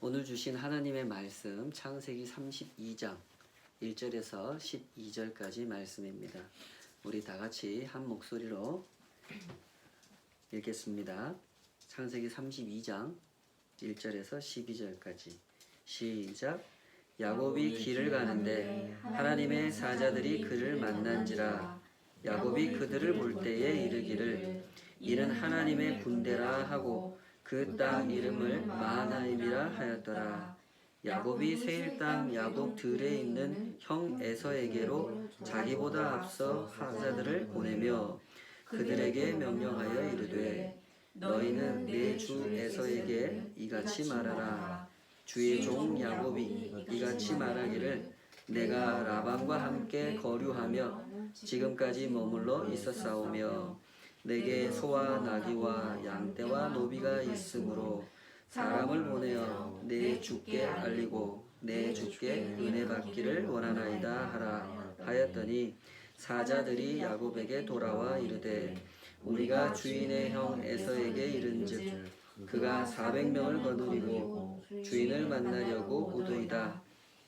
오늘 주신 하나님의 말씀 창세기 32장 1절에서 12절까지 말씀입니다. 우리 다 같이 한 목소리로 읽겠습니다. 창세기 32장 1절에서 12절까지 시작. 야곱이 길을 가는데 하나님의 사자들이 그를 만난지라. 야곱이 그들을 볼 때에 이르기를 이는 하나님의 군대라 하고 그 땅 이름을 마하나임이라 하였더라. 야곱이 세일 땅 야곱 들에 있는 형 에서에게로 자기보다 앞서 사자들을 보내며 그들에게 명령하여 이르되 너희는 내 주 에서에게 이같이 말하라. 주의 종 야곱이 이같이 말하기를 내가 라반과 함께 거류하며 지금까지 머물러 있었사오며 내게 소와 나귀와 양떼와 노비가 있으므로 사람을 보내어 내 주께 알리고 내 주께 은혜 받기를 원하나이다 하라 하였더니 사자들이 야곱에게 돌아와 이르되 우리가 주인의 형 에서에게 이른즉 그가 400명을 거느리고 주인을 만나려고 오도이다.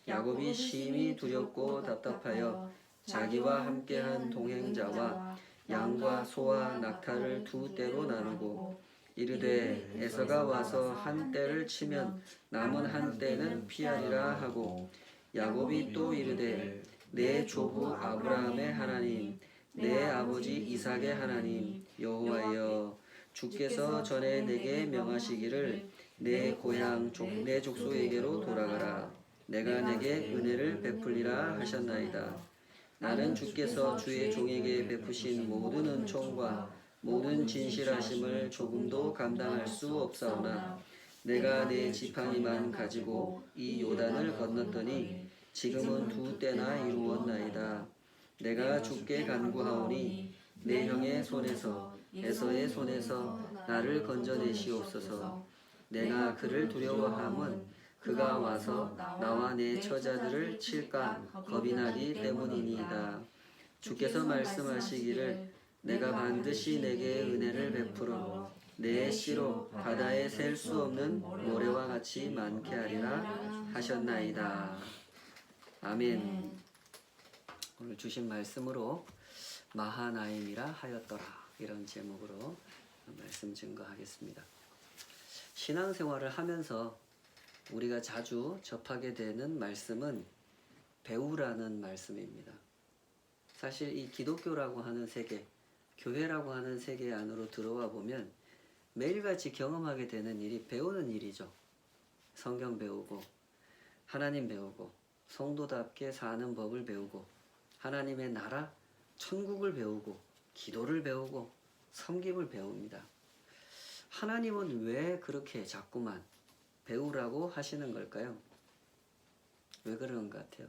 야곱이 심히 두렵고 답답하여 자기와 함께한 동행자와 양과 소와 낙타를 두 떼로 나누고 이르되 에서가 와서 한 떼를 치면 남은 한 떼는 피하리라 하고 야곱이 또 이르되 내 조부 아브라함의 하나님 내 아버지 이삭의 하나님 여호와여 주께서 전에 내게 명하시기를 내 고향 내 족속에게로 돌아가라. 내가 내게 은혜를 베풀리라 하셨나이다. 나는 주께서 주의 종에게 베푸신 모든 은총과 모든 진실하심을 조금도 감당할 수 없사오나 내가 내 지팡이만 가지고 이 요단을 건넜더니 지금은 두 때나 이루었나이다. 내가 주께 간구하오니 내 형의 손에서 에서의 손에서 나를 건져내시옵소서. 내가 그를 두려워함은 그가 와서 나와 내 처자들을 칠까 겁이 나기 때문이니이다. 주께서 말씀하시기를 내가 반드시 내게 은혜를 베풀어 내 씨로 바다에 셀 수 없는 모래와 같이 많게 하리라 하셨나이다. 아멘. 오늘 주신 말씀으로 마하나임이라 하였더라 이런 제목으로 말씀 증거하겠습니다. 신앙생활을 하면서 우리가 자주 접하게 되는 말씀은 배우라는 말씀입니다. 사실 이 기독교라고 하는 세계, 교회라고 하는 세계 안으로 들어와 보면 매일같이 경험하게 되는 일이 배우는 일이죠. 성경 배우고 하나님 배우고 성도답게 사는 법을 배우고 하나님의 나라, 천국을 배우고 기도를 배우고 섬김을 배웁니다. 하나님은 왜 그렇게 자꾸만 배우라고 하시는 걸까요? 왜 그러는 것 같아요?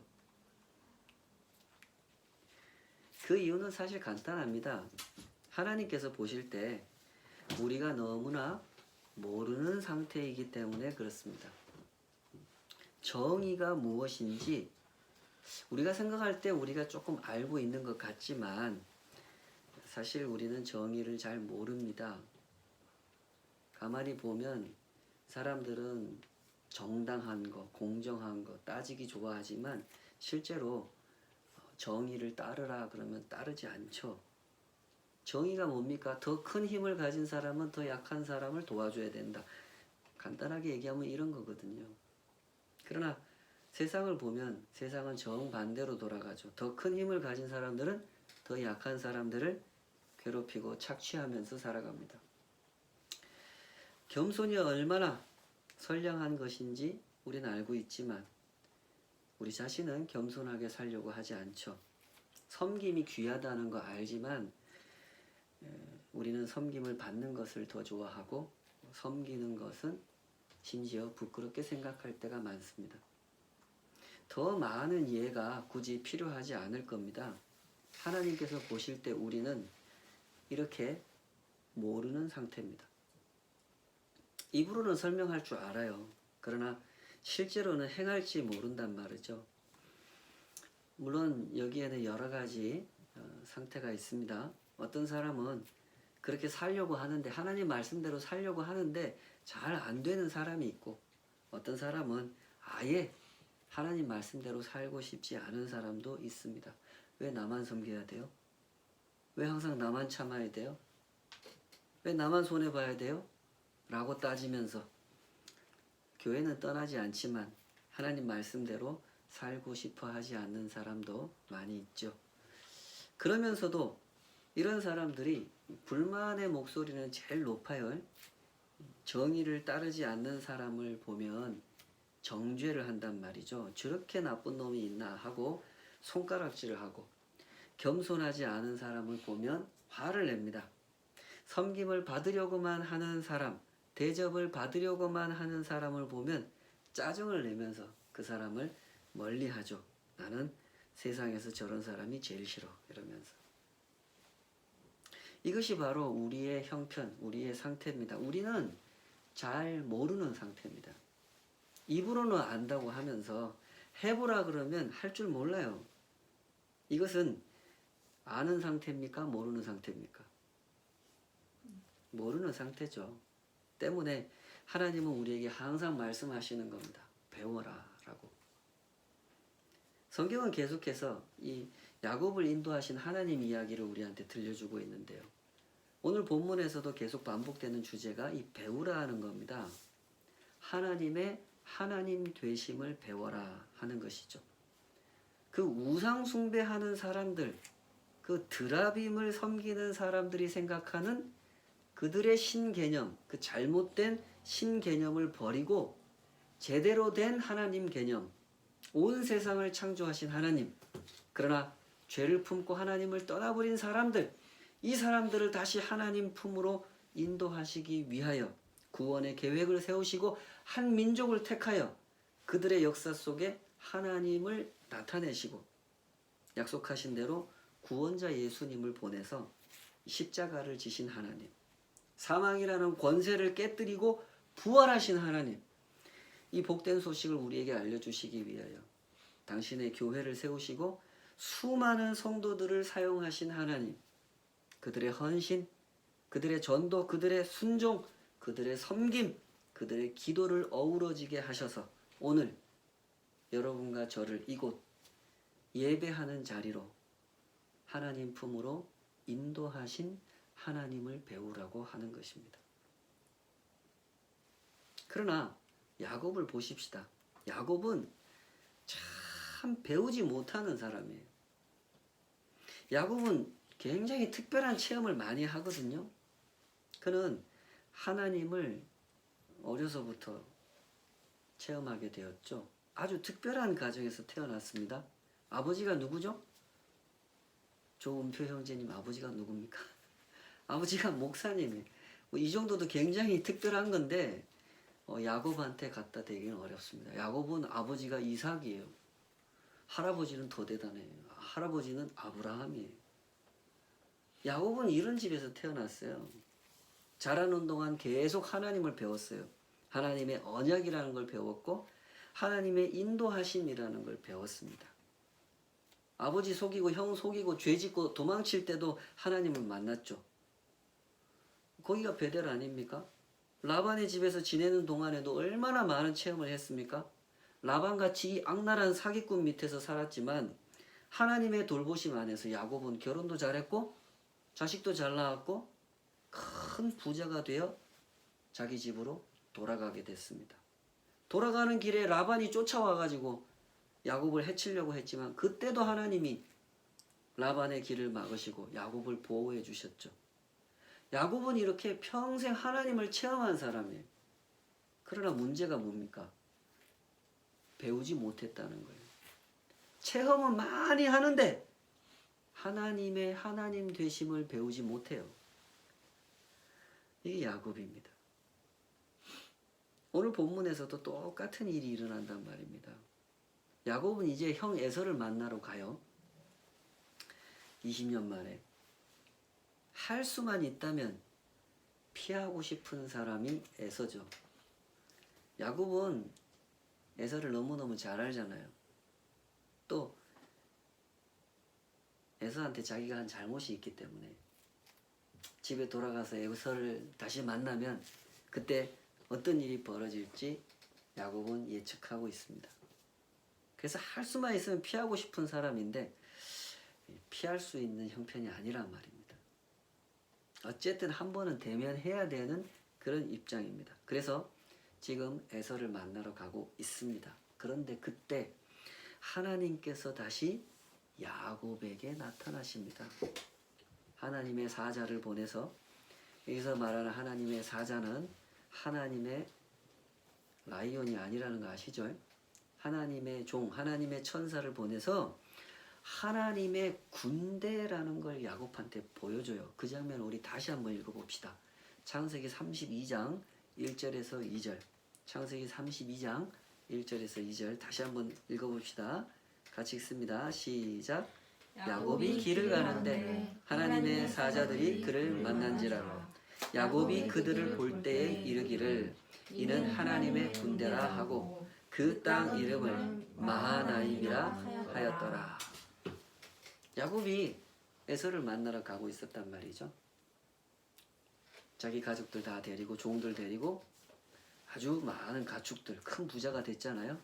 그 이유는 사실 간단합니다. 하나님께서 보실 때 우리가 너무나 모르는 상태이기 때문에 그렇습니다. 정의가 무엇인지 우리가 생각할 때 우리가 조금 알고 있는 것 같지만 사실 우리는 정의를 잘 모릅니다. 가만히 보면 사람들은 정당한 거, 공정한 거 따지기 좋아하지만 실제로 정의를 따르라 그러면 따르지 않죠. 정의가 뭡니까? 더 큰 힘을 가진 사람은 더 약한 사람을 도와줘야 된다. 간단하게 얘기하면 이런 거거든요. 그러나 세상을 보면 세상은 정반대로 돌아가죠. 더 큰 힘을 가진 사람들은 더 약한 사람들을 괴롭히고 착취하면서 살아갑니다. 겸손이 얼마나 선량한 것인지 우리는 알고 있지만 우리 자신은 겸손하게 살려고 하지 않죠. 섬김이 귀하다는 거 알지만 우리는 섬김을 받는 것을 더 좋아하고 섬기는 것은 심지어 부끄럽게 생각할 때가 많습니다. 더 많은 이해가 굳이 필요하지 않을 겁니다. 하나님께서 보실 때 우리는 이렇게 모르는 상태입니다. 입으로는 설명할 줄 알아요. 그러나 실제로는 행할지 모른단 말이죠. 물론 여기에는 여러 가지 상태가 있습니다. 어떤 사람은 그렇게 살려고 하는데 하나님 말씀대로 살려고 하는데 잘 안 되는 사람이 있고 어떤 사람은 아예 하나님 말씀대로 살고 싶지 않은 사람도 있습니다. 왜 나만 섬겨야 돼요? 왜 항상 나만 참아야 돼요? 왜 나만 손해봐야 돼요? 라고 따지면서 교회는 떠나지 않지만 하나님 말씀대로 살고 싶어 하지 않는 사람도 많이 있죠. 그러면서도 이런 사람들이 불만의 목소리는 제일 높아요. 정의를 따르지 않는 사람을 보면 정죄를 한단 말이죠. 저렇게 나쁜 놈이 있나 하고 손가락질을 하고, 겸손하지 않은 사람을 보면 화를 냅니다. 섬김을 받으려고만 하는 사람, 대접을 받으려고만 하는 사람을 보면 짜증을 내면서 그 사람을 멀리하죠. 나는 세상에서 저런 사람이 제일 싫어 이러면서. 이것이 바로 우리의 형편, 우리의 상태입니다. 우리는 잘 모르는 상태입니다. 입으로는 안다고 하면서 해보라 그러면 할 줄 몰라요. 이것은 아는 상태입니까? 모르는 상태입니까? 모르는 상태죠. 때문에 하나님은 우리에게 항상 말씀하시는 겁니다. 배워라 라고. 성경은 계속해서 이 야곱을 인도하신 하나님 이야기를 우리한테 들려주고 있는데요. 오늘 본문에서도 계속 반복되는 주제가 이 배우라 하는 겁니다. 하나님의 하나님 되심을 배워라 하는 것이죠. 그 우상 숭배하는 사람들, 그 드라빔을 섬기는 사람들이 생각하는 그들의 신개념, 그 잘못된 신개념을 버리고 제대로 된 하나님 개념, 온 세상을 창조하신 하나님, 그러나 죄를 품고 하나님을 떠나버린 사람들, 이 사람들을 다시 하나님 품으로 인도하시기 위하여 구원의 계획을 세우시고 한 민족을 택하여 그들의 역사 속에 하나님을 나타내시고 약속하신 대로 구원자 예수님을 보내서 십자가를 지신 하나님, 사망이라는 권세를 깨뜨리고 부활하신 하나님, 이 복된 소식을 우리에게 알려주시기 위하여 당신의 교회를 세우시고 수많은 성도들을 사용하신 하나님, 그들의 헌신, 그들의 전도, 그들의 순종, 그들의 섬김, 그들의 기도를 어우러지게 하셔서 오늘 여러분과 저를 이곳 예배하는 자리로 하나님 품으로 인도하신 하나님을 배우라고 하는 것입니다. 그러나 야곱을 보십시다. 야곱은 참 배우지 못하는 사람이에요. 야곱은 굉장히 특별한 체험을 많이 하거든요. 그는 하나님을 어려서부터 체험하게 되었죠. 아주 특별한 가정에서 태어났습니다. 아버지가 누구죠? 조은표 형제님 아버지가 누굽니까? 아버지가 목사님이에요. 이 정도도 굉장히 특별한 건데 야곱한테 갖다 대기는 어렵습니다. 야곱은 아버지가 이삭이에요. 할아버지는 더 대단해요. 할아버지는 아브라함이에요. 야곱은 이런 집에서 태어났어요. 자라는 동안 계속 하나님을 배웠어요. 하나님의 언약이라는 걸 배웠고 하나님의 인도하심이라는 걸 배웠습니다. 아버지 속이고 형 속이고 죄 짓고 도망칠 때도 하나님을 만났죠. 거기가 베델 아닙니까? 라반의 집에서 지내는 동안에도 얼마나 많은 체험을 했습니까? 라반같이 이 악랄한 사기꾼 밑에서 살았지만 하나님의 돌보심 안에서 야곱은 결혼도 잘했고 자식도 잘 낳았고 큰 부자가 되어 자기 집으로 돌아가게 됐습니다. 돌아가는 길에 라반이 쫓아와가지고 야곱을 해치려고 했지만 그때도 하나님이 라반의 길을 막으시고 야곱을 보호해 주셨죠. 야곱은 이렇게 평생 하나님을 체험한 사람이에요. 그러나 문제가 뭡니까? 배우지 못했다는 거예요. 체험은 많이 하는데 하나님의 하나님 되심을 배우지 못해요. 이게 야곱입니다. 오늘 본문에서도 똑같은 일이 일어난단 말입니다. 야곱은 이제 형 에서를 만나러 가요. 20년 만에. 할 수만 있다면 피하고 싶은 사람이 에서죠. 야곱은 에서를 너무너무 잘 알잖아요. 또 에서한테 자기가 한 잘못이 있기 때문에 집에 돌아가서 에서를 다시 만나면 그때 어떤 일이 벌어질지 야곱은 예측하고 있습니다. 그래서 할 수만 있으면 피하고 싶은 사람인데 피할 수 있는 형편이 아니란 말입니다. 어쨌든 한 번은 대면해야 되는 그런 입장입니다. 그래서 지금 에서를 만나러 가고 있습니다. 그런데 그때 하나님께서 다시 야곱에게 나타나십니다. 하나님의 사자를 보내서, 여기서 말하는 하나님의 사자는 하나님의 라이온이 아니라는 거 아시죠? 하나님의 종, 하나님의 천사를 보내서 하나님의 군대라는 걸 야곱한테 보여줘요. 그 장면 우리 다시 한번 읽어봅시다. 창세기 32장 1절에서 2절. 창세기 32장 1절에서 2절 다시 한번 읽어봅시다. 같이 읽습니다. 시작. 야곱이 길을 가는데 하나님의 사자들이 그를 만난지라로 야곱이 그들을 볼 때에 이르기를 이는 하나님의 군대라 하고 그 땅 이름을 마하나임이라 하였더라. 야곱이 에서를 만나러 가고 있었단 말이죠. 자기 가족들 다 데리고 종들 데리고 아주 많은 가축들, 큰 부자가 됐잖아요.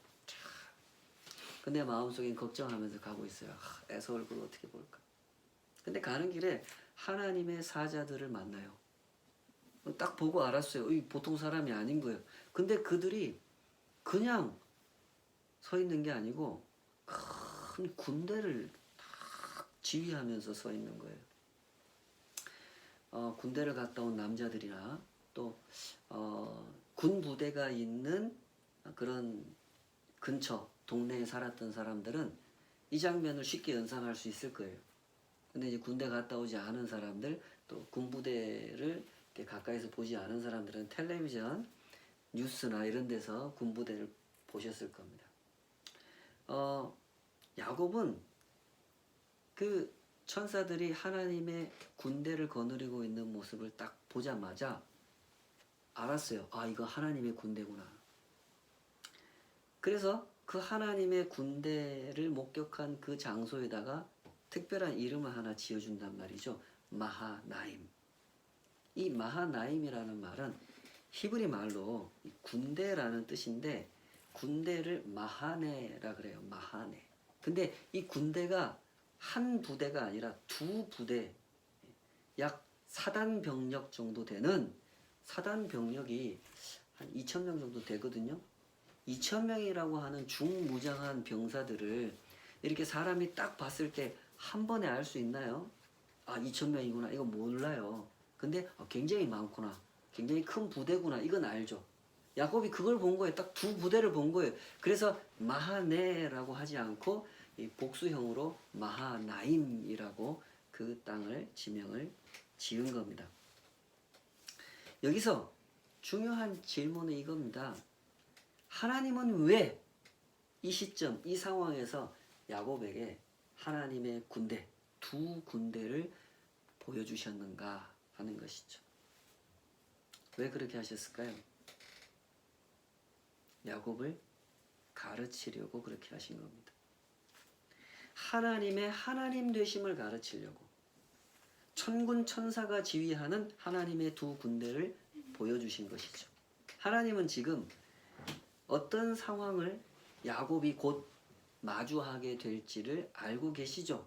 근데 마음속엔 걱정하면서 가고 있어요. 에서 얼굴을 어떻게 볼까. 근데 가는 길에 하나님의 사자들을 만나요. 딱 보고 알았어요. 이 보통 사람이 아닌 거예요. 근데 그들이 그냥 서 있는 게 아니고 큰 군대를 딱 지휘하면서 서 있는 거예요. 군대를 갔다 온 남자들이나 또 군 부대가 있는 그런 근처 동네에 살았던 사람들은 이 장면을 쉽게 연상할 수 있을 거예요. 근데 이제 군대 갔다 오지 않은 사람들, 또 군부대를 이렇게 가까이서 보지 않은 사람들은 텔레비전, 뉴스나 이런 데서 군부대를 보셨을 겁니다. 야곱은 그 천사들이 하나님의 군대를 거느리고 있는 모습을 딱 보자마자 알았어요. 아, 이거 하나님의 군대구나. 그래서 그 하나님의 군대를 목격한 그 장소에다가 특별한 이름을 하나 지어준단 말이죠. 마하나임. 이 마하나임이라는 말은 히브리 말로 군대라는 뜻인데 군대를 마하네라 그래요. 마하네. 근데 이 군대가 한 부대가 아니라 두 부대, 약 사단 병력 정도 되는 사단 병력이 한 2,000명 정도 되거든요. 2,000명이라고 하는 중무장한 병사들을 이렇게 사람이 딱 봤을 때 한 번에 알 수 있나요? 아, 2,000명이구나. 이거 몰라요. 근데 굉장히 많구나. 굉장히 큰 부대구나. 이건 알죠. 야곱이 그걸 본 거예요. 딱 두 부대를 본 거예요. 그래서 마하네라고 하지 않고 이 복수형으로 마하나임이라고 그 땅을 지명을 지은 겁니다. 여기서 중요한 질문은 이겁니다. 하나님은 왜 이 시점, 이 상황에서 야곱에게 하나님의 군대, 두 군대를 보여주셨는가 하는 것이죠. 왜 그렇게 하셨을까요? 야곱을 가르치려고 그렇게 하신 겁니다. 하나님의 하나님 되심을 가르치려고 천군 천사가 지휘하는 하나님의 두 군대를 보여주신 것이죠. 하나님은 지금 어떤 상황을 야곱이 곧 마주하게 될지를 알고 계시죠.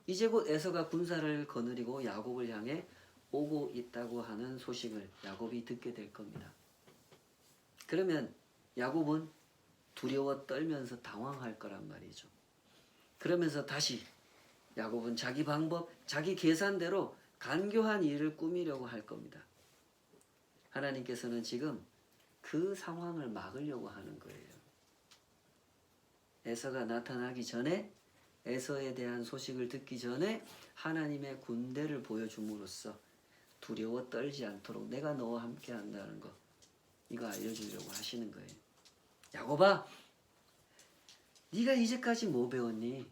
이제 곧 에서가 군사를 거느리고 야곱을 향해 오고 있다고 하는 소식을 야곱이 듣게 될 겁니다. 그러면 야곱은 두려워 떨면서 당황할 거란 말이죠. 그러면서 다시 야곱은 자기 방법, 자기 계산대로 간교한 일을 꾸미려고 할 겁니다. 하나님께서는 지금 그 상황을 막으려고 하는 거예요. 에서가 나타나기 전에, 에서에 대한 소식을 듣기 전에 하나님의 군대를 보여줌으로써 두려워 떨지 않도록 내가 너와 함께 한다는 거, 이거 알려주려고 하시는 거예요. 야곱아, 네가 이제까지 뭐 배웠니?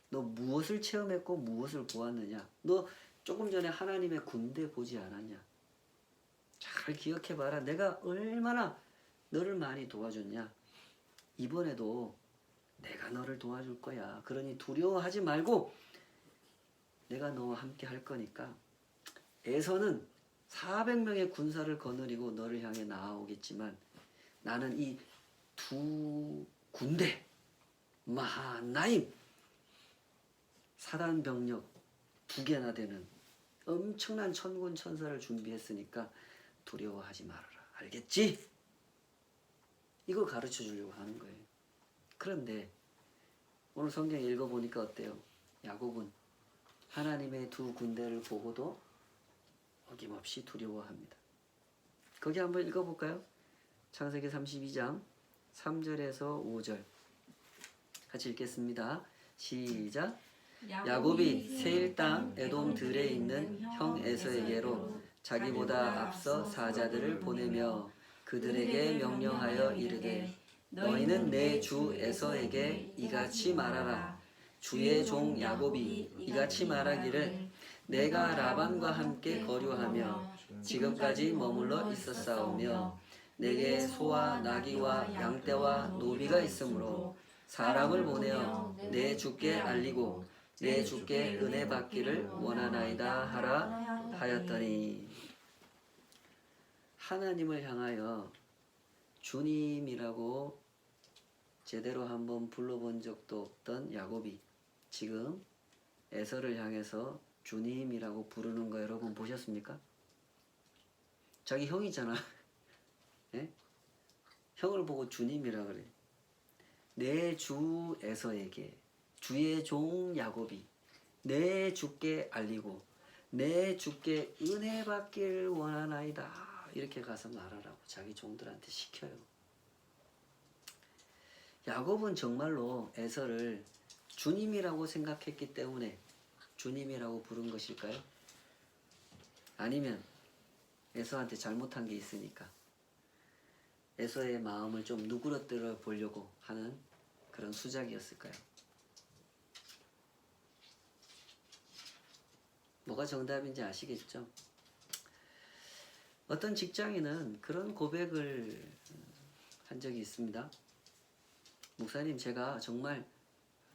너 무엇을 체험했고 무엇을 보았느냐? 너 조금 전에 하나님의 군대 보지 않았냐? 잘 기억해봐라. 내가 얼마나 너를 많이 도와줬냐? 이번에도 내가 너를 도와줄 거야. 그러니 두려워하지 말고 내가 너와 함께 할 거니까 에서는 400명의 군사를 거느리고 너를 향해 나아오겠지만 나는 이 두 군대 마하나임 사단 병력 2개나 되는 엄청난 천군 천사를 준비했으니까 두려워하지 말아라. 알겠지? 이거 가르쳐 주려고 하는 거예요. 그런데 오늘 성경 읽어보니까 어때요? 야곱은 하나님의 두 군대를 보고도 어김없이 두려워합니다. 거기 한번 읽어볼까요? 창세기 32장 3절에서 5절 같이 읽겠습니다. 시작. 야곱이 세일 땅 에돔 들에 있는 형 에서에게로 자기보다 앞서 사자들을 보내며 그들에게 명령하여 이르되 너희는 내 주 에서에게 이같이 말하라. 주의 종 야곱이 이같이 말하기를 내가 라반과 함께 거류하며 지금까지 머물러 있었사오며 내게 소와 나귀와 양떼와 노비가 있으므로 사람을 보내어 내 주께 알리고 내 주께 은혜 받기를 원하나이다 하라 하였더니 하나님을 향하여 주님이라고 제대로 한번 불러본 적도 없던 야곱이 지금 에서를 향해서 주님이라고 부르는 거 여러분 보셨습니까? 자기 형이잖아. 예? 형을 보고 주님이라 그래. 내 주 에서에게 주의 종 야곱이 내 주께 알리고 내 주께 은혜 받기를 원하나이다. 이렇게 가서 말하라고 자기 종들한테 시켜요. 야곱은 정말로 에서를 주님이라고 생각했기 때문에 주님이라고 부른 것일까요? 아니면 에서한테 잘못한 게 있으니까 에서의 마음을 좀 누그러뜨려 보려고 하는 그런 수작이었을까요? 뭐가 정답인지 아시겠죠? 어떤 직장인은 그런 고백을 한 적이 있습니다. 목사님, 제가 정말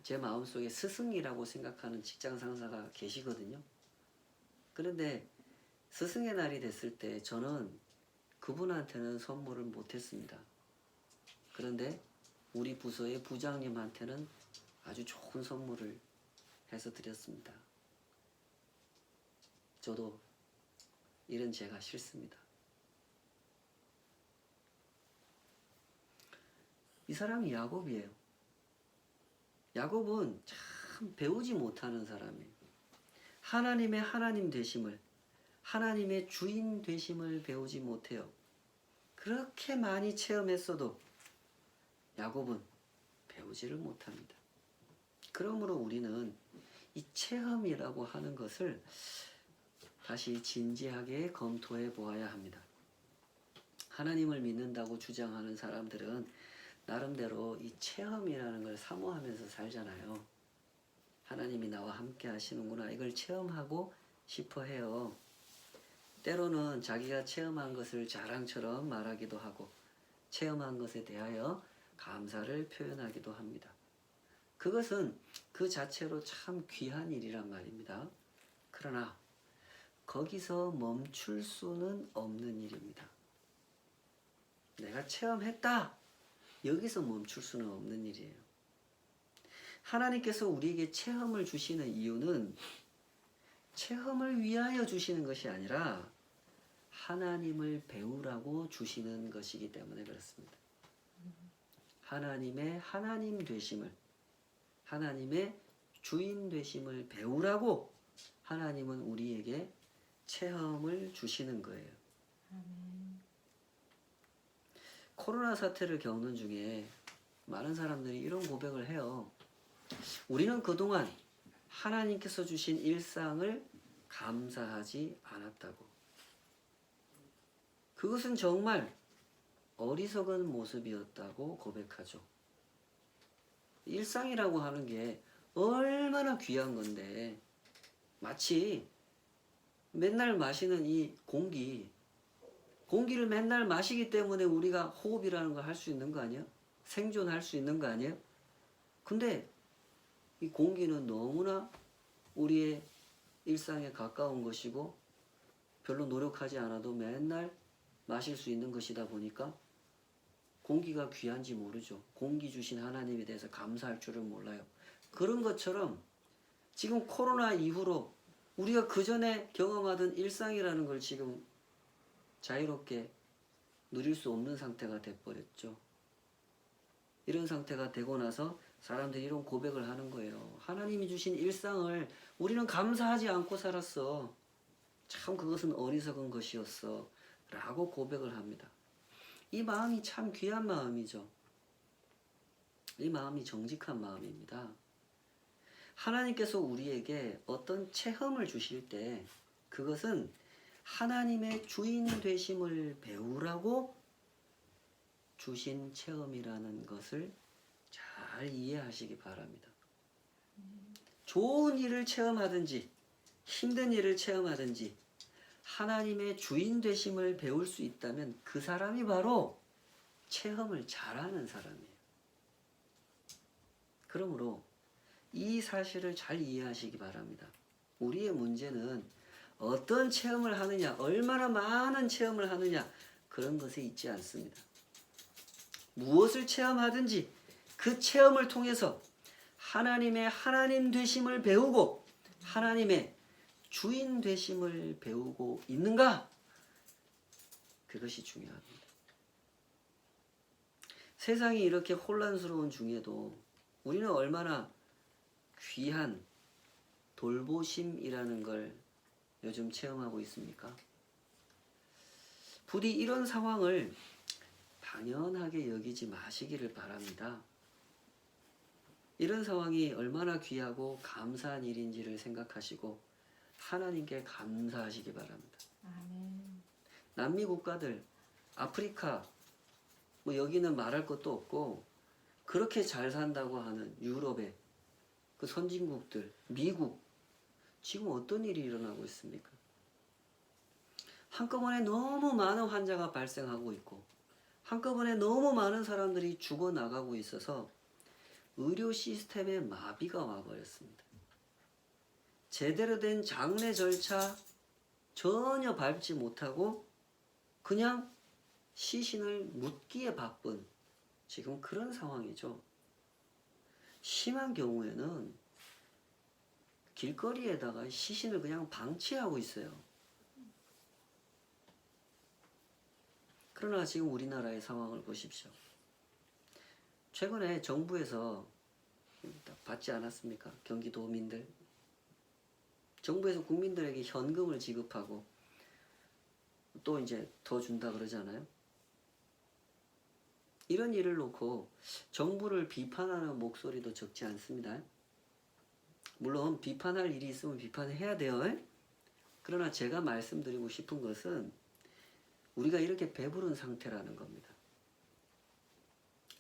제 마음속에 스승이라고 생각하는 직장 상사가 계시거든요. 그런데 스승의 날이 됐을 때 저는 그분한테는 선물을 못했습니다. 그런데 우리 부서의 부장님한테는 아주 좋은 선물을 해서 드렸습니다. 저도 이런 제가 싫습니다. 이 사람이 야곱이에요. 야곱은 참 배우지 못하는 사람이에요. 하나님의 하나님 되심을, 하나님의 주인 되심을 배우지 못해요. 그렇게 많이 체험했어도 야곱은 배우지를 못합니다. 그러므로 우리는 이 체험이라고 하는 것을 다시 진지하게 검토해 보아야 합니다. 하나님을 믿는다고 주장하는 사람들은 나름대로 이 체험이라는 걸 사모하면서 살잖아요. 하나님이 나와 함께 하시는구나, 이걸 체험하고 싶어 해요. 때로는 자기가 체험한 것을 자랑처럼 말하기도 하고 체험한 것에 대하여 감사를 표현하기도 합니다. 그것은 그 자체로 참 귀한 일이란 말입니다. 그러나 거기서 멈출 수는 없는 일입니다. 내가 체험했다, 여기서 멈출 수는 없는 일이에요. 하나님께서 우리에게 체험을 주시는 이유는 체험을 위하여 주시는 것이 아니라 하나님을 배우라고 주시는 것이기 때문에 그렇습니다. 하나님의 하나님 되심을, 하나님의 주인 되심을 배우라고 하나님은 우리에게 체험을 주시는 거예요. 코로나 사태를 겪는 중에 많은 사람들이 이런 고백을 해요. 우리는 그동안 하나님께서 주신 일상을 감사하지 않았다고. 그것은 정말 어리석은 모습이었다고 고백하죠. 일상이라고 하는 게 얼마나 귀한 건데, 마치 맨날 마시는 이 공기를 맨날 마시기 때문에 우리가 호흡이라는 걸 할 수 있는 거 아니에요? 생존할 수 있는 거 아니에요? 근데 이 공기는 너무나 우리의 일상에 가까운 것이고 별로 노력하지 않아도 맨날 마실 수 있는 것이다 보니까 공기가 귀한지 모르죠. 공기 주신 하나님에 대해서 감사할 줄을 몰라요. 그런 것처럼 지금 코로나 이후로 우리가 그전에 경험하던 일상이라는 걸 지금 자유롭게 누릴 수 없는 상태가 돼버렸죠. 이런 상태가 되고 나서 사람들이 이런 고백을 하는 거예요. 하나님이 주신 일상을 우리는 감사하지 않고 살았어. 참 그것은 어리석은 것이었어. 라고 고백을 합니다. 이 마음이 참 귀한 마음이죠. 이 마음이 정직한 마음입니다. 하나님께서 우리에게 어떤 체험을 주실 때 그것은 하나님의 주인 되심을 배우라고 주신 체험이라는 것을 잘 이해하시기 바랍니다. 좋은 일을 체험하든지 힘든 일을 체험하든지 하나님의 주인 되심을 배울 수 있다면 그 사람이 바로 체험을 잘하는 사람이에요. 그러므로 이 사실을 잘 이해하시기 바랍니다. 우리의 문제는 어떤 체험을 하느냐, 얼마나 많은 체험을 하느냐 그런 것에 있지 않습니다. 무엇을 체험하든지 그 체험을 통해서 하나님의 하나님 되심을 배우고 하나님의 주인 되심을 배우고 있는가? 그것이 중요합니다. 세상이 이렇게 혼란스러운 중에도 우리는 얼마나 귀한 돌보심이라는 걸 요즘 체험하고 있습니까? 부디 이런 상황을 당연하게 여기지 마시기를 바랍니다. 이런 상황이 얼마나 귀하고 감사한 일인지를 생각하시고 하나님께 감사하시기 바랍니다. 아멘. 남미 국가들, 아프리카, 뭐 여기는 말할 것도 없고 그렇게 잘 산다고 하는 유럽의 그 선진국들, 미국, 지금 어떤 일이 일어나고 있습니까? 한꺼번에 너무 많은 환자가 발생하고 있고 한꺼번에 너무 많은 사람들이 죽어나가고 있어서 의료 시스템에 마비가 와버렸습니다. 제대로 된 장례 절차 전혀 밟지 못하고 그냥 시신을 묻기에 바쁜 지금 그런 상황이죠. 심한 경우에는 길거리에다가 시신을 그냥 방치하고 있어요. 그러나 지금 우리나라의 상황을 보십시오. 최근에 정부에서 받지 않았습니까? 경기도민들. 정부에서 국민들에게 현금을 지급하고 또 이제 더 준다 그러잖아요. 이런 일을 놓고 정부를 비판하는 목소리도 적지 않습니다. 물론 비판할 일이 있으면 비판해야 돼요. 그러나 제가 말씀드리고 싶은 것은 우리가 이렇게 배부른 상태라는 겁니다.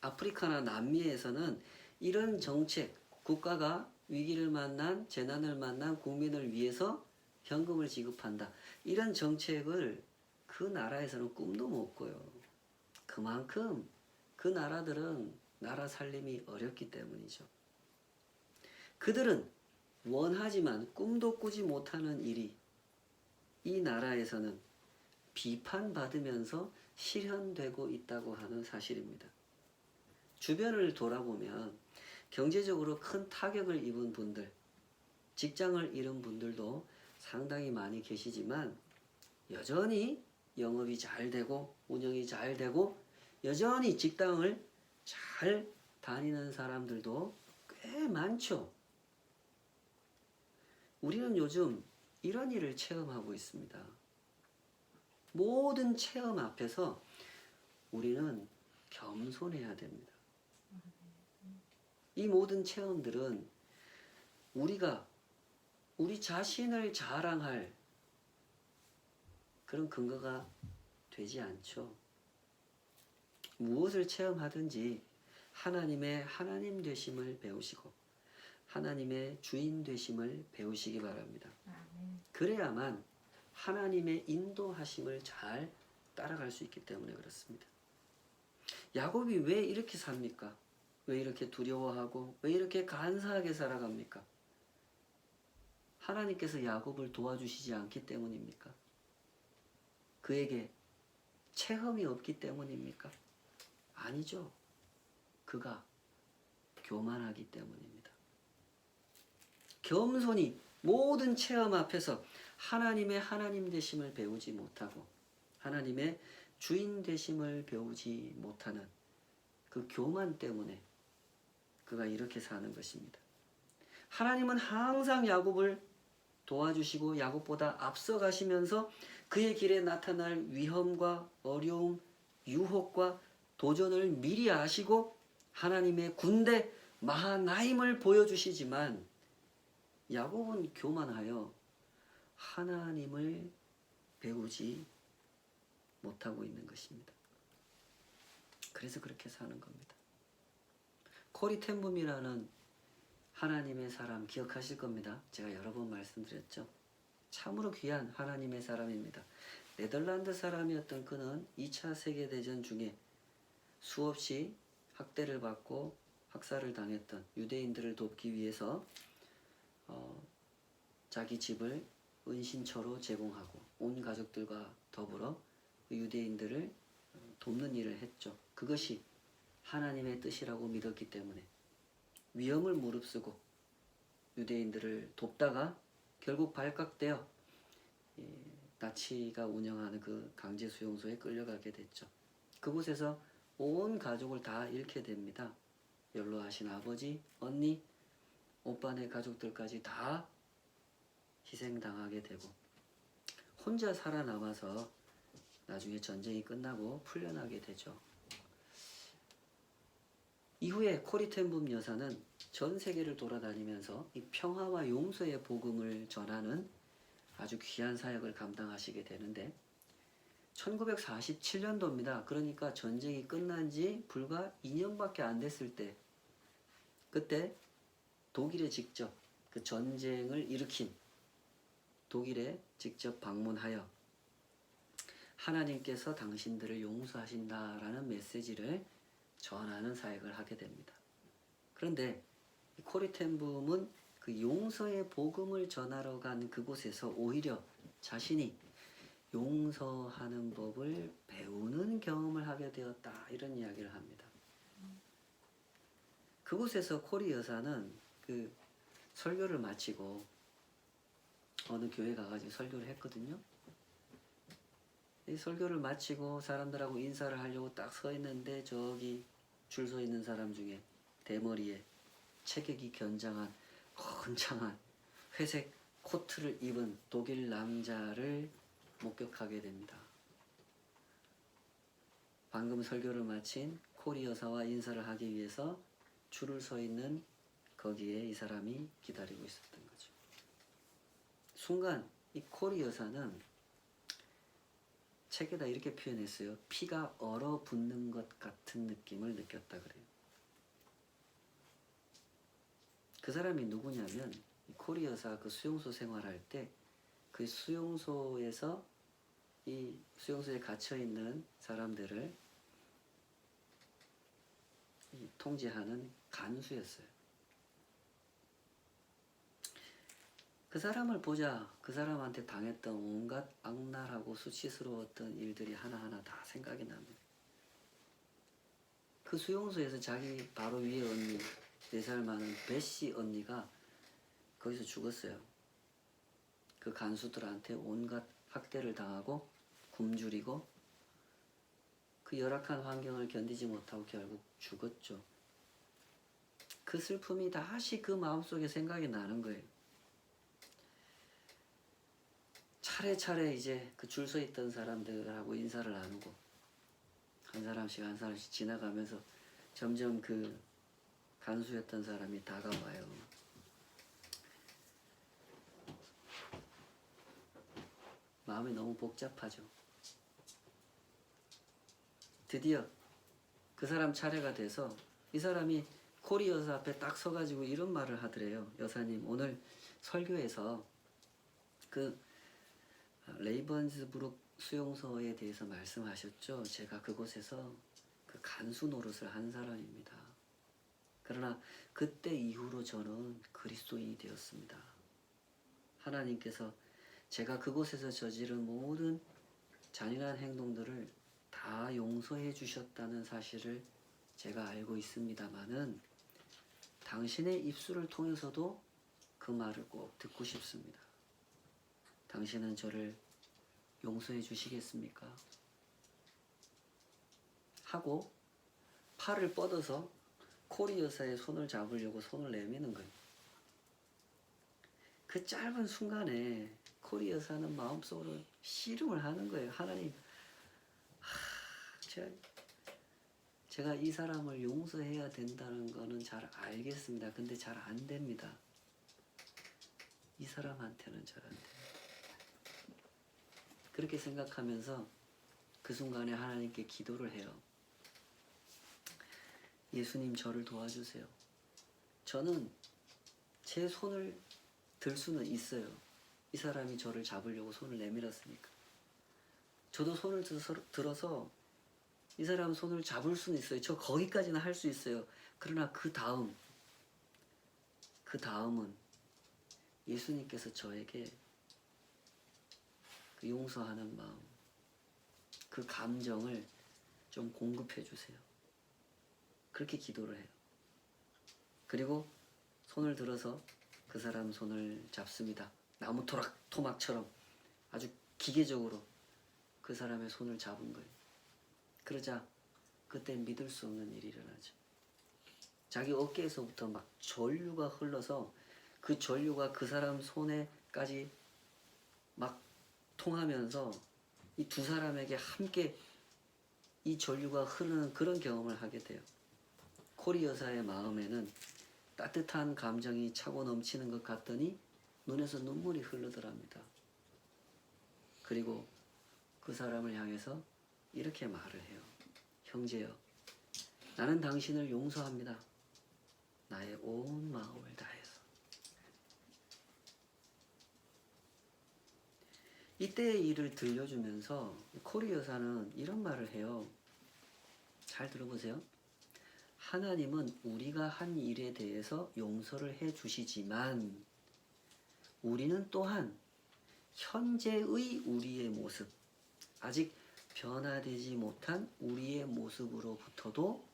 아프리카나 남미에서는 이런 정책, 국가가 위기를 만난, 재난을 만난 국민을 위해서 현금을 지급한다. 이런 정책을 그 나라에서는 꿈도 못 꿔요. 그만큼 그 나라들은 나라 살림이 어렵기 때문이죠. 그들은 원하지만 꿈도 꾸지 못하는 일이 이 나라에서는 비판받으면서 실현되고 있다고 하는 사실입니다. 주변을 돌아보면 경제적으로 큰 타격을 입은 분들, 직장을 잃은 분들도 상당히 많이 계시지만 여전히 영업이 잘 되고 운영이 잘 되고 여전히 직장을 잘 다니는 사람들도 꽤 많죠. 우리는 요즘 이런 일을 체험하고 있습니다. 모든 체험 앞에서 우리는 겸손해야 됩니다. 이 모든 체험들은 우리가 우리 자신을 자랑할 그런 근거가 되지 않죠. 무엇을 체험하든지 하나님의 하나님 되심을 배우시고 하나님의 주인 되심을 배우시기 바랍니다. 그래야만 하나님의 인도하심을 잘 따라갈 수 있기 때문에 그렇습니다. 야곱이 왜 이렇게 삽니까? 왜 이렇게 두려워하고 왜 이렇게 간사하게 살아갑니까? 하나님께서 야곱을 도와주시지 않기 때문입니까? 그에게 체험이 없기 때문입니까? 아니죠. 그가 교만하기 때문입니다. 겸손히 모든 체험 앞에서 하나님의 하나님 되심을 배우지 못하고 하나님의 주인 되심을 배우지 못하는 그 교만 때문에 그가 이렇게 사는 것입니다. 하나님은 항상 야곱을 도와주시고 야곱보다 앞서가시면서 그의 길에 나타날 위험과 어려움, 유혹과 도전을 미리 아시고 하나님의 군대 마하나임을 보여주시지만 야곱은 교만하여 하나님을 배우지 못하고 있는 것입니다. 그래서 그렇게 사는 겁니다. 코리 텐붐이라는 하나님의 사람 기억하실 겁니다. 제가 여러 번 말씀드렸죠. 참으로 귀한 하나님의 사람입니다. 네덜란드 사람이었던 그는 2차 세계대전 중에 수없이 학대를 받고 학살을 당했던 유대인들을 돕기 위해서 자기 집을 은신처로 제공하고 온 가족들과 더불어 그 유대인들을 돕는 일을 했죠. 그것이 하나님의 뜻이라고 믿었기 때문에 위험을 무릅쓰고 유대인들을 돕다가 결국 발각되어 나치가 운영하는 그 강제 수용소에 끌려가게 됐죠. 그곳에서 온 가족을 다 잃게 됩니다. 연로하신 아버지, 언니, 오빠네 가족들까지 다 희생당하게 되고 혼자 살아남아서 나중에 전쟁이 끝나고 풀려나게 되죠. 이후에 코리 텐붐 여사는 전 세계를 돌아다니면서 이 평화와 용서의 복음을 전하는 아주 귀한 사역을 감당하시게 되는데 1947년도입니다. 그러니까 전쟁이 끝난 지 불과 2년밖에 안 됐을 때 그때 독일에 직접 그 전쟁을 일으킨 독일에 직접 방문하여 하나님께서 당신들을 용서하신다라는 메시지를 전하는 사역을 하게 됩니다. 그런데 코리 텐붐은 그 용서의 복음을 전하러 간 그곳에서 오히려 자신이 용서하는 법을 배우는 경험을 하게 되었다 이런 이야기를 합니다. 그곳에서 코리 여사는 그 설교를 마치고 어느 교회 가가지고 설교를 했거든요. 이 설교를 마치고 사람들하고 인사를 하려고 딱 서 있는데 저기 줄 서 있는 사람 중에 대머리에 체격이 견장한 건장한 회색 코트를 입은 독일 남자를 목격하게 됩니다. 방금 설교를 마친 코리 여사와 인사를 하기 위해서 줄을 서 있는 거기에 이 사람이 기다리고 있었던 거죠. 순간 이 코리 여사는 책에다 이렇게 표현했어요. 피가 얼어붙는 것 같은 느낌을 느꼈다 그래요. 그 사람이 누구냐면 코리 여사 그 수용소 생활할 때 그 수용소에서 이 수용소에 갇혀 있는 사람들을 통제하는 간수였어요. 그 사람을 보자 그 사람한테 당했던 온갖 악랄하고 수치스러웠던 일들이 하나하나 다 생각이 납니다. 그 수용소에서 자기 바로 위에 언니 4살 많은 베시 언니가 거기서 죽었어요. 그 간수들한테 온갖 학대를 당하고 굶주리고 그 열악한 환경을 견디지 못하고 결국 죽었죠. 그 슬픔이 다시 그 마음속에 생각이 나는 거예요. 차례차례 이제 그 줄 서 있던 사람들하고 인사를 나누고 한 사람씩 지나가면서 점점 그 간수였던 사람이 다가와요. 마음이 너무 복잡하죠. 드디어 그 사람 차례가 돼서 이 사람이 코리 여사 앞에 딱 서가지고 이런 말을 하더래요. 여사님 오늘 설교에서 그 레이번스부룩 수용소에 대해서 말씀하셨죠. 제가 그곳에서 그 간수 노릇을 한 사람입니다. 그러나 그때 이후로 저는 그리스도인이 되었습니다. 하나님께서 제가 그곳에서 저지른 모든 잔인한 행동들을 다 용서해 주셨다는 사실을 제가 알고 있습니다만은 당신의 입술을 통해서도 그 말을 꼭 듣고 싶습니다. 당신은 저를 용서해 주시겠습니까? 하고 팔을 뻗어서 코리 여사의 손을 잡으려고 손을 내미는 거예요. 그 짧은 순간에 코리 여사는 마음속으로 씨름을 하는 거예요. 하나님, 제가 이 사람을 용서해야 된다는 거는 잘 알겠습니다. 근데 잘 안 됩니다. 이 사람한테는 잘 안 됩니다. 그렇게 생각하면서 그 순간에 하나님께 기도를 해요. 예수님, 저를 도와주세요. 저는 제 손을 들 수는 있어요. 이 사람이 저를 잡으려고 손을 내밀었으니까. 저도 손을 들어서 이 사람 손을 잡을 수는 있어요. 저 거기까지는 할 수 있어요. 그러나 그 다음은 예수님께서 저에게 그 용서하는 마음, 그 감정을 좀 공급해 주세요. 그렇게 기도를 해요. 그리고 손을 들어서 그 사람 손을 잡습니다. 나무 토막처럼 아주 기계적으로 그 사람의 손을 잡은 거예요. 그러자 그때 믿을 수 없는 일이 일어나죠. 자기 어깨에서부터 막 전류가 흘러서 그 전류가 그 사람 손에까지 막 통하면서 이 두 사람에게 함께 이 전류가 흐르는 그런 경험을 하게 돼요. 코리 여사의 마음에는 따뜻한 감정이 차고 넘치는 것 같더니 눈에서 눈물이 흐르더랍니다. 그리고 그 사람을 향해서 이렇게 말을 해요. 형제여, 나는 당신을 용서합니다. 나의 온 마음을 다해서. 이때의 일을 들려주면서 코리 여사는 이런 말을 해요. 잘 들어보세요. 하나님은 우리가 한 일에 대해서 용서를 해 주시지만 우리는 또한 현재의 우리의 모습, 아직 변화되지 못한 우리의 모습으로부터도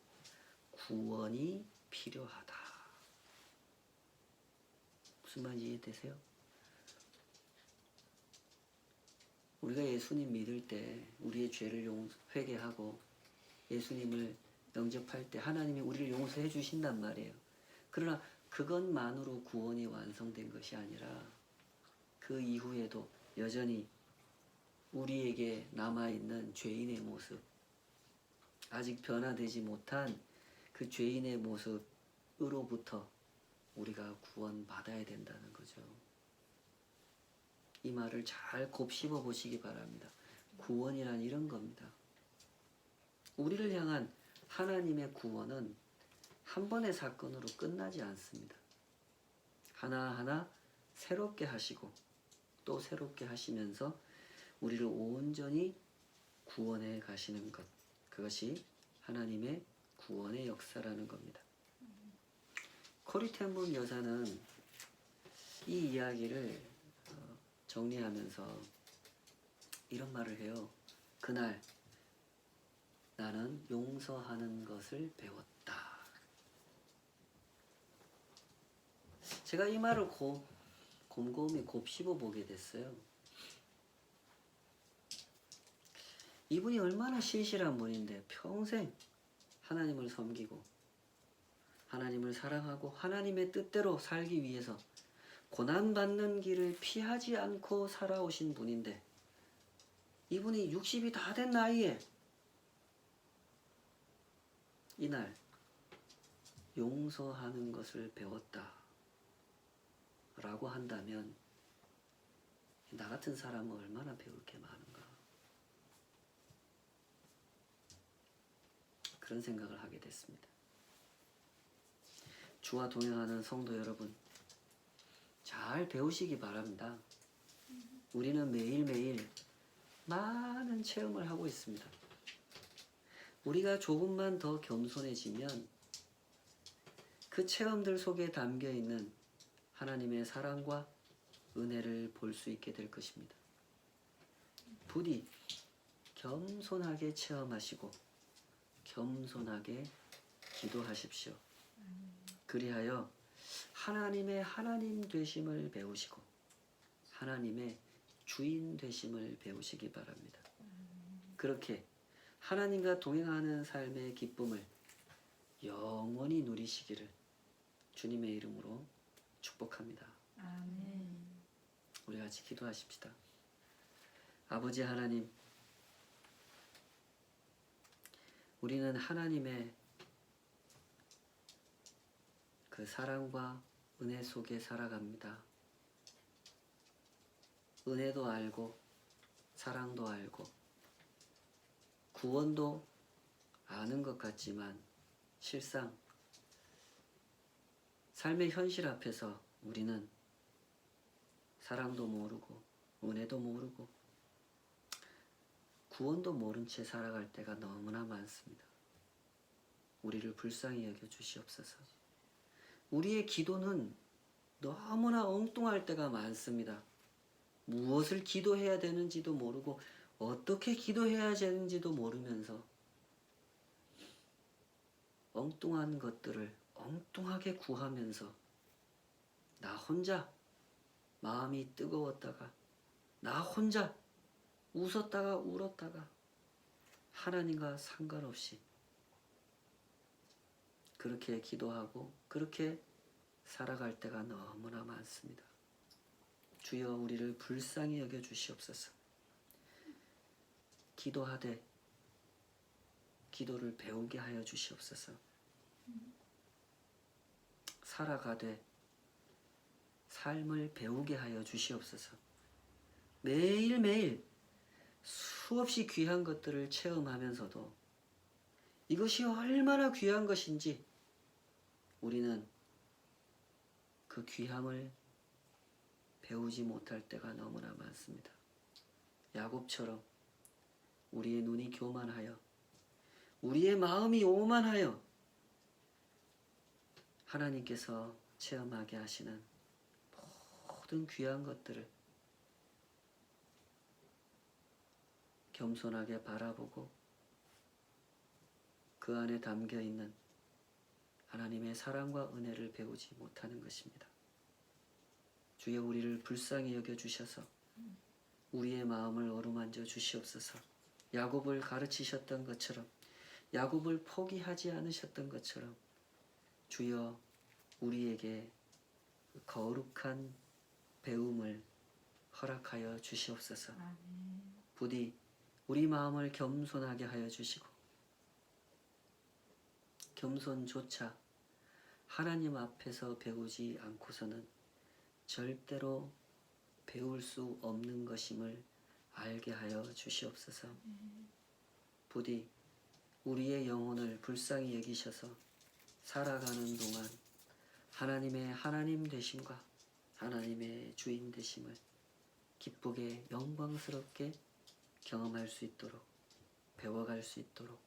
구원이 필요하다. 무슨 말인지 이해되세요? 우리가 예수님 믿을 때 우리의 죄를 회개하고 예수님을 영접할 때 하나님이 우리를 용서해 주신단 말이에요. 그러나 그것만으로 구원이 완성된 것이 아니라 그 이후에도 여전히 우리에게 남아있는 죄인의 모습, 아직 변화되지 못한 그 죄인의 모습으로부터 우리가 구원받아야 된다는 거죠. 이 말을 잘 곱씹어 보시기 바랍니다. 구원이란 이런 겁니다. 우리를 향한 하나님의 구원은 한 번의 사건으로 끝나지 않습니다. 하나하나 새롭게 하시고 또 새롭게 하시면서 우리를 온전히 구원해 가시는 것, 그것이 하나님의 구원의 역사라는 겁니다. 코리 텐분 여사는 이 이야기를 정리하면서 이런 말을 해요. 그날 나는 용서하는 것을 배웠다. 제가 이 말을 곰곰이 곱씹어 보게 됐어요. 이분이 얼마나 신실한 분인데 평생 하나님을 섬기고 하나님을 사랑하고 하나님의 뜻대로 살기 위해서 고난받는 길을 피하지 않고 살아오신 분인데 이분이 60이 다 된 나이에 이날 용서하는 것을 배웠다 라고 한다면 나 같은 사람은 얼마나 배울 게 많은가, 그런 생각을 하게 됐습니다. 주와 동행하는 성도 여러분, 잘 배우시기 바랍니다. 우리는 매일매일 많은 체험을 하고 있습니다. 우리가 조금만 더 겸손해지면 그 체험들 속에 담겨있는 하나님의 사랑과 은혜를 볼 수 있게 될 것입니다. 부디 겸손하게 체험하시고 겸손하게 기도하십시오. 그리하여 하나님의 하나님 되심을 배우시고 하나님의 주인 되심을 배우시기 바랍니다. 그렇게 하나님과 동행하는 삶의 기쁨을 영원히 누리시기를 주님의 이름으로 축복합니다. 아멘. 우리 같이 기도하십시다. 아버지 하나님, 우리는 하나님의 그 사랑과 은혜 속에 살아갑니다. 은혜도 알고 사랑도 알고 구원도 아는 것 같지만 실상 삶의 현실 앞에서 우리는 사랑도 모르고 은혜도 모르고 구원도 모른 채 살아갈 때가 너무나 많습니다. 우리를 불쌍히 여겨 주시옵소서. 우리의 기도는 너무나 엉뚱할 때가 많습니다. 무엇을 기도해야 되는지도 모르고 어떻게 기도해야 되는지도 모르면서 엉뚱한 것들을 엉뚱하게 구하면서 나 혼자 마음이 뜨거웠다가 나 혼자 웃었다가 울었다가 하나님과 상관없이 그렇게 기도하고 그렇게 살아갈 때가 너무나 많습니다. 주여 우리를 불쌍히 여겨 주시옵소서. 기도하되 기도를 배우게 하여 주시옵소서. 살아가되 삶을 배우게 하여 주시옵소서. 매일매일 수없이 귀한 것들을 체험하면서도 이것이 얼마나 귀한 것인지 우리는 그 귀함을 배우지 못할 때가 너무나 많습니다. 야곱처럼 우리의 눈이 교만하여 우리의 마음이 오만하여 하나님께서 체험하게 하시는 모든 귀한 것들을 겸손하게 바라보고 그 안에 담겨있는 하나님의 사랑과 은혜를 배우지 못하는 것입니다. 주여 우리를 불쌍히 여겨주셔서 우리의 마음을 어루만져 주시옵소서. 야곱을 가르치셨던 것처럼 야곱을 포기하지 않으셨던 것처럼 주여 우리에게 거룩한 배움을 허락하여 주시옵소서. 부디 우리 마음을 겸손하게 하여 주시고 겸손조차 하나님 앞에서 배우지 않고서는 절대로 배울 수 없는 것임을 알게 하여 주시옵소서. 부디 우리의 영혼을 불쌍히 여기셔서 살아가는 동안 하나님의 하나님 되심과 하나님의 주인 되심을 기쁘게 영광스럽게 경험할 수 있도록 배워갈 수 있도록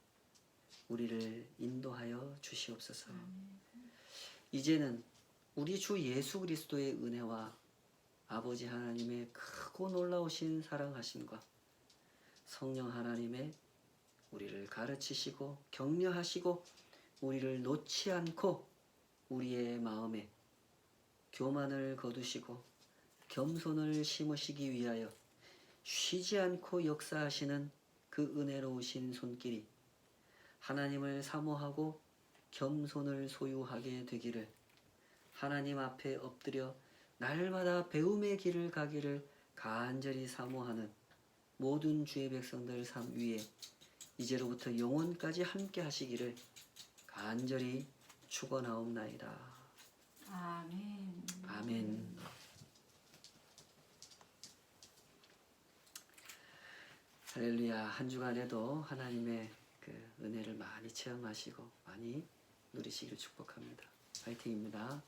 우리를 인도하여 주시옵소서. 이제는 우리 주 예수 그리스도의 은혜와 아버지 하나님의 크고 놀라우신 사랑하심과 성령 하나님의 우리를 가르치시고 격려하시고 우리를 놓지 않고 우리의 마음에 교만을 거두시고 겸손을 심으시기 위하여 쉬지 않고 역사하시는 그 은혜로우신 손길이 하나님을 사모하고 겸손을 소유하게 되기를 하나님 앞에 엎드려 날마다 배움의 길을 가기를 간절히 사모하는 모든 주의 백성들 삶 위에 이제로부터 영원까지 함께 하시기를 간절히 축원하옵나이다. 아멘. 아멘. 할렐루야. 한 주간에도 하나님의 그 은혜를 많이 체험하시고 많이 누리시기를 축복합니다. 파이팅입니다.